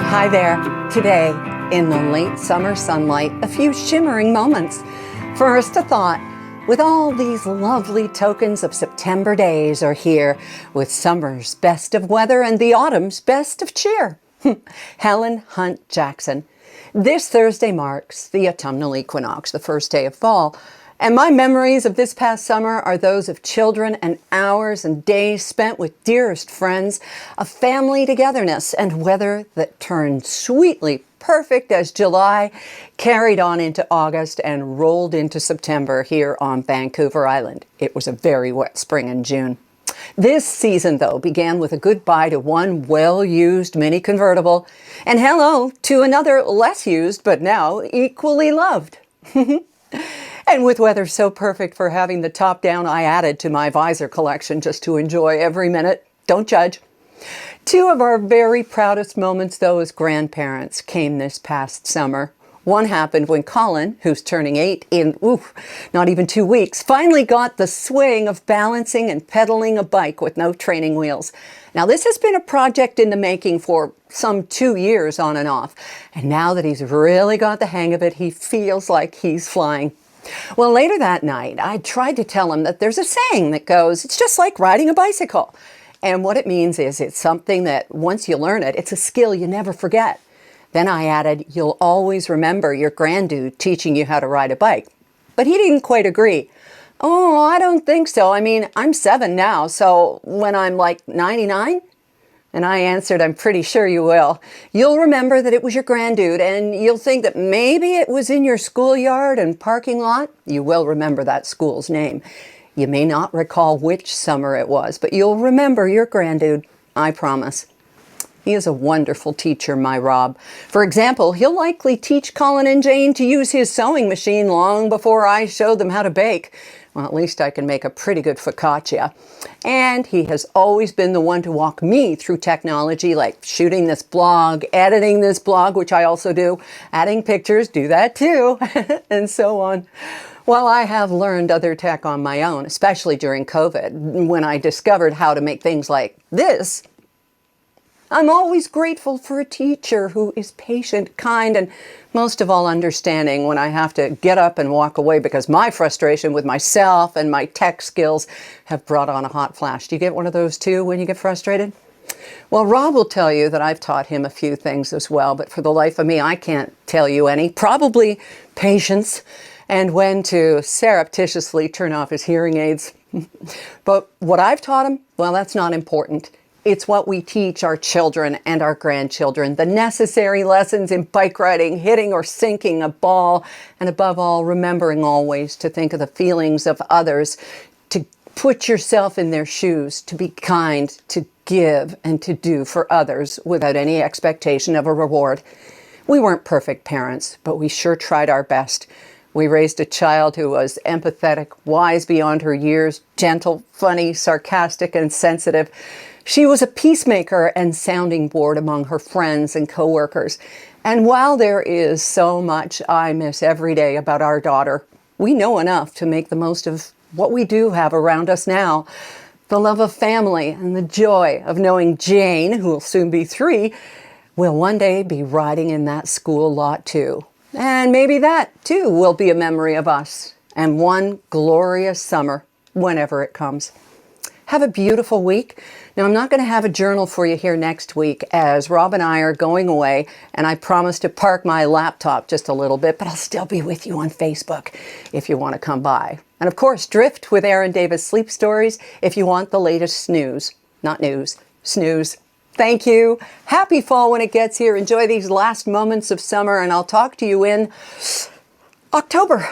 Hi there. Today, in the late summer sunlight, a few shimmering moments. First, a thought. With all these lovely tokens of September days are here, with summer's best of weather and the autumn's best of cheer. Helen Hunt Jackson. This Thursday marks the autumnal equinox, the first day of fall. And my memories of this past summer are those of children and hours and days spent with dearest friends, a family togetherness, and weather that turned sweetly perfect as July carried on into August and rolled into September here on Vancouver Island. It was a very wet spring in June. This season, though, began with a goodbye to one well-used mini convertible, and hello to another less used but now equally loved. And with weather so perfect for having the top down, I added to my visor collection just to enjoy every minute. Don't judge. Two of our very proudest moments, though, as grandparents came this past summer. One happened when Colin, who's turning 8 in, not even 2 weeks, finally got the swing of balancing and pedaling a bike with no training wheels. Now, this has been a project in the making for some 2 years on and off. And now that he's really got the hang of it, he feels like he's flying. Well, later that night, I tried to tell him that there's a saying that goes, it's just like riding a bicycle. And what it means is it's something that once you learn it, it's a skill you never forget. Then I added, you'll always remember your granddude teaching you how to ride a bike. But he didn't quite agree. Oh, I don't think so. I mean, I'm 7 now, so when I'm like 99? And I answered, I'm pretty sure you will. You'll remember that it was your granddude, and you'll think that maybe it was in your schoolyard and parking lot. You will remember that school's name. You may not recall which summer it was, but you'll remember your granddude, I promise. He is a wonderful teacher, my Rob. For example, he'll likely teach Colin and Jane to use his sewing machine long before I show them how to bake. Well, at least I can make a pretty good focaccia. And he has always been the one to walk me through technology, like shooting this blog, editing this blog, which I also do, adding pictures, do that too, and so on. Well, I have learned other tech on my own, especially during COVID, when I discovered how to make things like this. I'm always grateful for a teacher who is patient, kind, and most of all understanding when I have to get up and walk away because my frustration with myself and my tech skills have brought on a hot flash. Do you get one of those too when you get frustrated? Well, Rob will tell you that I've taught him a few things as well, but for the life of me, I can't tell you any. Probably patience and when to surreptitiously turn off his hearing aids. But what I've taught him, well, that's not important. It's what we teach our children and our grandchildren, the necessary lessons in bike riding, hitting or sinking a ball, and above all, remembering always to think of the feelings of others, to put yourself in their shoes, to be kind, to give, and to do for others without any expectation of a reward. We weren't perfect parents, but we sure tried our best. We raised a child who was empathetic, wise beyond her years, gentle, funny, sarcastic, and sensitive. She was a peacemaker and sounding board among her friends and coworkers. And while there is so much I miss every day about our daughter, we know enough to make the most of what we do have around us now. The love of family and the joy of knowing Jane, who will soon be 3, will one day be riding in that school lot too. And maybe that too will be a memory of us and one glorious summer whenever it comes. Have a beautiful week. Now, I'm not going to have a journal for you here next week as Rob and I are going away, and I promise to park my laptop just a little bit, but I'll still be with you on Facebook if you want to come by. And of course, drift with Erin Davis Sleep Stories if you want the latest snooze. Not news, snooze. Thank you. Happy fall when it gets here. Enjoy these last moments of summer, and I'll talk to you in October.